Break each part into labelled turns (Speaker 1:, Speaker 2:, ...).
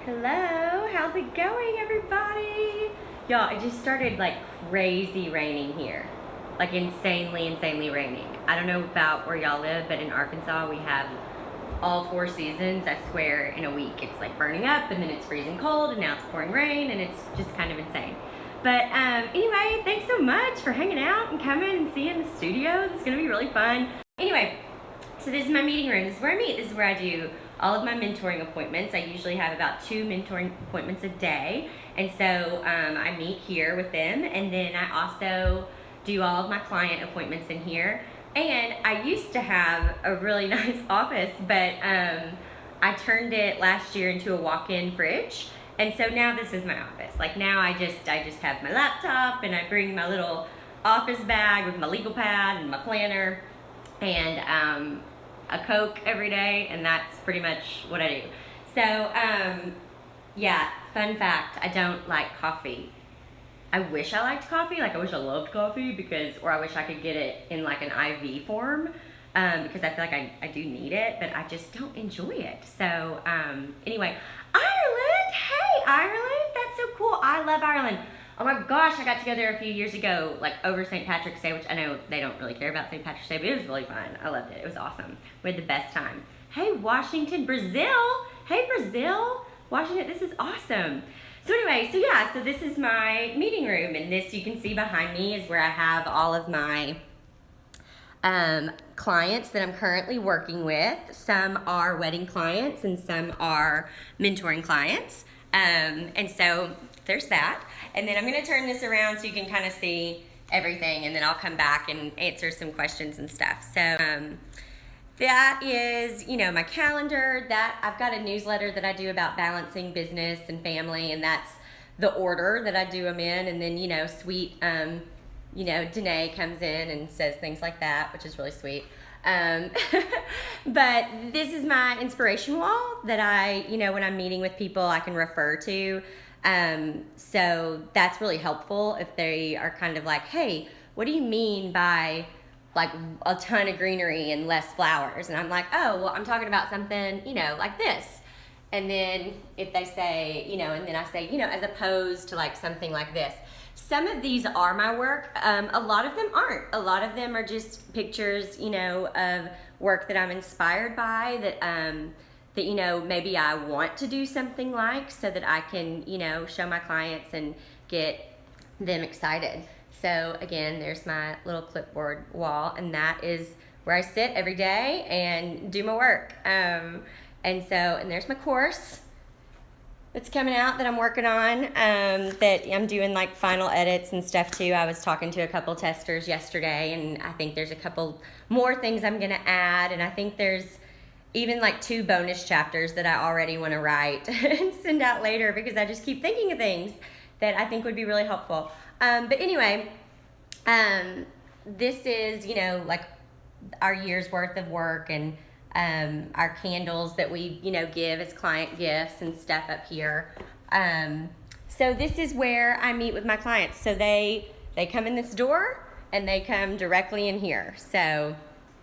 Speaker 1: Hello, how's it going, everybody? Y'all, it just started like crazy raining here. Like insanely raining. I don't know about where y'all live, but in Arkansas, we have all four seasons. I swear, in a week, it's like burning up, and then it's freezing cold, and now it's pouring rain, and it's just kind of insane. But anyway, thanks so much for hanging out and coming and seeing the studio. This is gonna be really fun. Anyway, so this is my meeting room. This is where I meet. This is where I do all of my mentoring appointments. I usually have about 2 mentoring appointments a day. And so I meet here with them. And then I also do all of my client appointments in here. And I used to have a really nice office, but I turned it last year into a walk-in fridge. And so now this is my office. Like now I just have my laptop and I bring my little office bag with my legal pad and my planner and a Coke every day, and that's pretty much what I do. So, yeah, fun fact, I don't like coffee. I wish I liked coffee, like I wish I loved coffee or I wish I could get it in like an IV form, because I feel like I do need it, but I just don't enjoy it. So, anyway, Ireland, hey Ireland, that's so cool. I love Ireland. Oh my gosh, I got to go there a few years ago, like over St. Patrick's Day, which I know they don't really care about St. Patrick's Day, but it was really fun. I loved it. It was awesome. We had the best time. Hey, Washington, Brazil. Hey, Brazil. Washington, this is awesome. So anyway, so this is my meeting room, and this you can see behind me is where I have all of my clients that I'm currently working with. Some are wedding clients and some are mentoring clients. And so there's that. And then I'm going to turn this around so you can kind of see everything, and then I'll come back and answer some questions and stuff. So that is, my calendar. That I've got a newsletter that I do about balancing business and family, and that's the order that I do them in. And then, sweet, Danae comes in and says things like that, which is really sweet. But this is my inspiration wall that I, when I'm meeting with people, I can refer to. So that's really helpful if they are kind of like, hey, what do you mean by like a ton of greenery and less flowers? And I'm like, oh, well, I'm talking about something, like this. And then if they say, and then I say, as opposed to like something like this. Some of these are my work. A lot of them aren't. A lot of them are just pictures, of work that I'm inspired by that maybe I want to do something like so that I can, show my clients and get them excited. So again, there's my little clipboard wall, and that is where I sit every day and do my work. And there's my course that's coming out that I'm working on, that I'm doing like final edits and stuff too. I was talking to a couple testers yesterday, and I think there's a couple more things I'm gonna add, and I think there's even like 2 bonus chapters that I already want to write and send out later because I just keep thinking of things that I think would be really helpful. But anyway, this is, like our year's worth of work and our candles that we, give as client gifts and stuff up here. So this is where I meet with my clients. So they come in this door and they come directly in here. So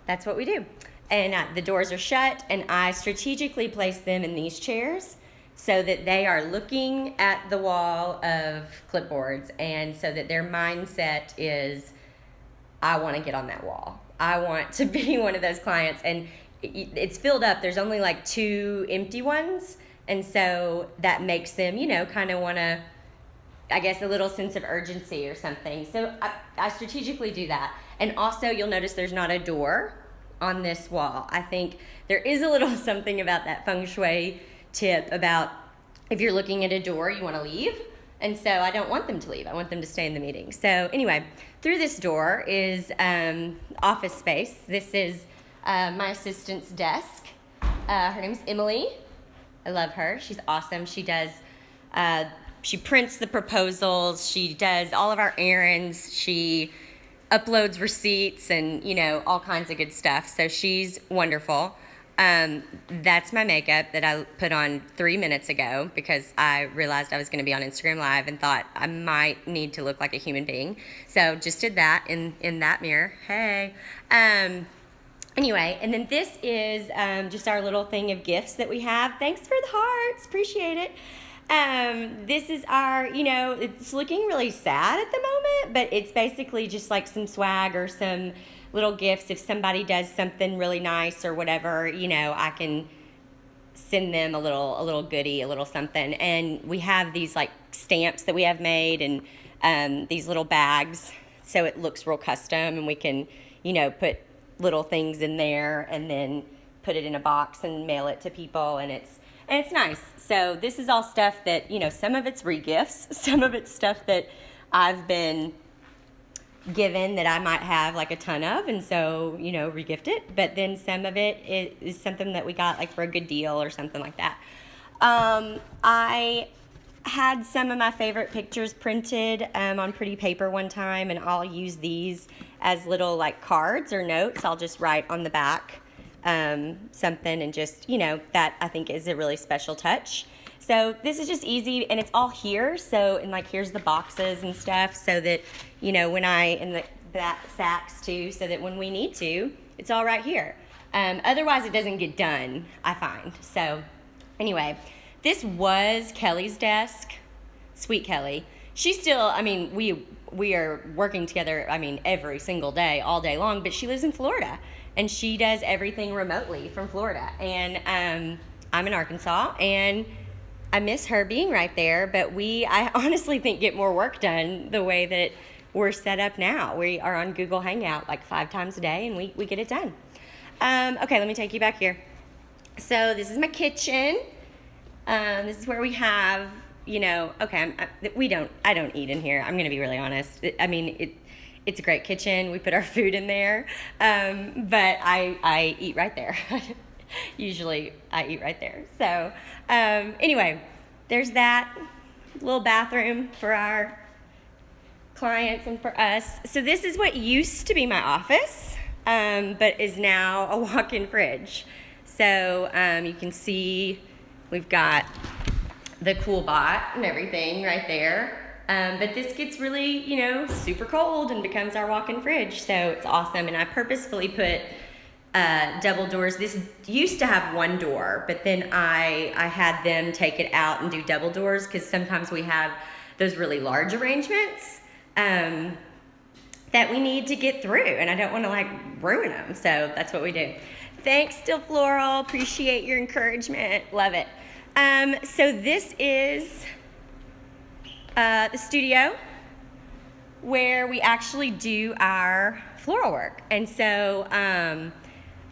Speaker 1: that's what we do. And the doors are shut, and I strategically place them in these chairs so that they are looking at the wall of clipboards, and so that their mindset is, I want to get on that wall. I want to be one of those clients. And it's filled up. There's only like 2 empty ones, and so that makes them, kind of want to, I guess, a little sense of urgency or something. So I strategically do that. And also, you'll notice there's not a door on this wall. I think there is a little something about that feng shui tip about if you're looking at a door, you want to leave. And so I don't want them to leave. I want them to stay in the meeting. So anyway, through this door is office space. This is my assistant's desk. Her name's Emily. I love her. She's awesome. She does, she prints the proposals. She does all of our errands. She uploads receipts and, all kinds of good stuff. So she's wonderful. That's my makeup that I put on 3 minutes ago because I realized I was going to be on Instagram Live and thought I might need to look like a human being. So just did that in that mirror. Hey. Anyway, and then this is just our little thing of gifts that we have. Thanks for the hearts, appreciate it. This is our, it's looking really sad at the moment, but it's basically just like some swag or some little gifts. If somebody does something really nice or whatever, I can send them a little goodie, a little something. And we have these like stamps that we have made, and these little bags, so it looks real custom, and we can, put little things in there and then put it in a box and mail it to people, and it's nice. So this is all stuff that, some of it's re-gifts, some of it's stuff that I've been given that I might have like a ton of, and so, re-gift it. But then some of it is something that we got like for a good deal or something like that. I had some of my favorite pictures printed on pretty paper one time, and I'll use these as little like cards or notes. I'll just write on the back something, and just, that I think is a really special touch. So this is just easy, and it's all here. So, and like here's the boxes and stuff, so that, when and the back sacks too, so that when we need to, it's all right here. Otherwise it doesn't get done, I find. So anyway, this was Kelly's desk, sweet Kelly. She's still, we are working together, every single day, all day long, but she lives in Florida, and she does everything remotely from Florida. And I'm in Arkansas, and I miss her being right there, but I honestly think get more work done the way that we're set up now. We are on Google Hangout like 5 times a day, and we get it done. Okay, let me take you back here. So this is my kitchen. This is where we have, I don't eat in here. I'm going to be really honest. It's a great kitchen. We put our food in there, but I eat right there. Usually I eat right there. So anyway, there's that little bathroom for our clients and for us. So this is what used to be my office, but is now a walk-in fridge. So you can see we've got the cool bot and everything right there. But this gets really, super cold and becomes our walk-in fridge. So it's awesome. And I purposefully put double doors. This used to have one door, but then I had them take it out and do double doors, because sometimes we have those really large arrangements that we need to get through, and I don't want to ruin them. So that's what we do. Thanks, Still Floral. Appreciate your encouragement. Love it. So this is the studio where we actually do our floral work. And so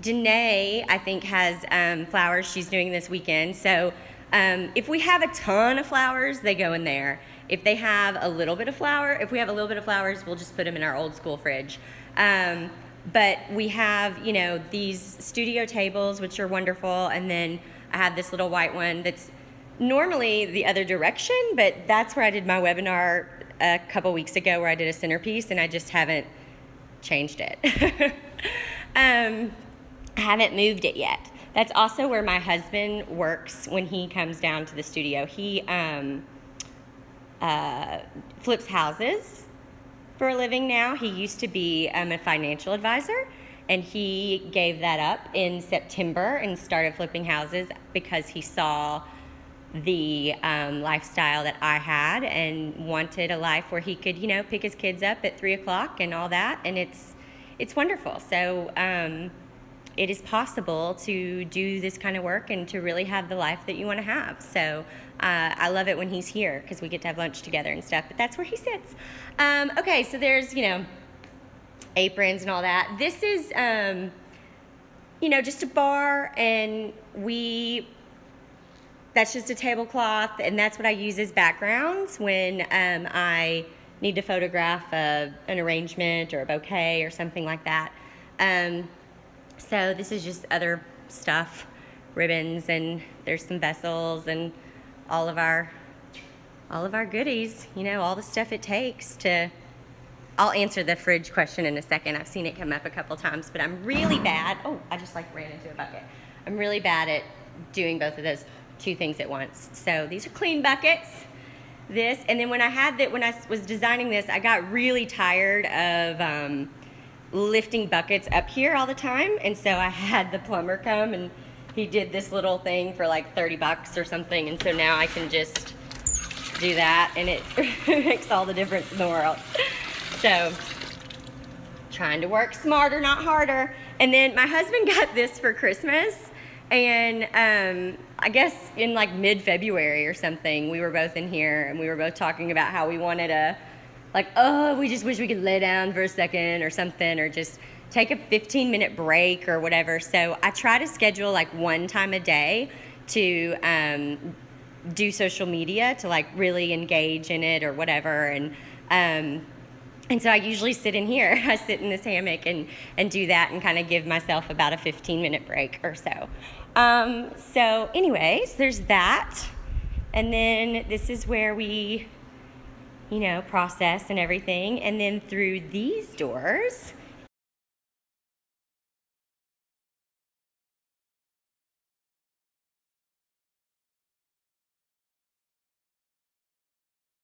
Speaker 1: Janae, I think, has flowers she's doing this weekend. So if we have a ton of flowers, they go in there. If we have a little bit of flowers, we'll just put them in our old school fridge. But we have, these studio tables, which are wonderful. And then I have this little white one that's normally the other direction, but that's where I did my webinar a couple weeks ago, where I did a centerpiece, and I just haven't changed it. I haven't moved it yet. That's also where my husband works when he comes down to the studio. He flips houses for a living now. He used to be a financial advisor, and he gave that up in September and started flipping houses because he saw the lifestyle that I had and wanted a life where he could, pick his kids up at 3 o'clock and all that. And it's wonderful. So it is possible to do this kind of work and to really have the life that you want to have. So I love it when he's here, because we get to have lunch together and stuff, but that's where he sits. Okay, so there's, aprons and all that. This is, just a bar, and that's just a tablecloth, and that's what I use as backgrounds when I need to photograph an arrangement or a bouquet or something like that. So this is just other stuff, ribbons, and there's some vessels and all of our goodies, all the stuff it takes to. I'll answer the fridge question in a second. I've seen it come up a couple times, but I'm really bad. Oh, I just ran into a bucket. I'm really bad at doing both of those two things at once. So these are clean buckets. This, and then when I was designing this, I got really tired of lifting buckets up here all the time, and so I had the plumber come and he did this little thing for like $30 or something, and so now I can just do that, and it makes all the difference in the world. So, trying to work smarter, not harder. And then my husband got this for Christmas, and I guess in like mid-February or something, we were both in here and we were both talking about how we wanted a, like, oh, we just wish we could lay down for a second or something, or just take a 15-minute break or whatever. So I try to schedule like one time a day to do social media, to like really engage in it or whatever. And so I usually sit in here. I sit in this hammock and do that, and kind of give myself about a 15-minute break or so. So anyways, there's that. And then this is where we, process and everything. And then through these doors,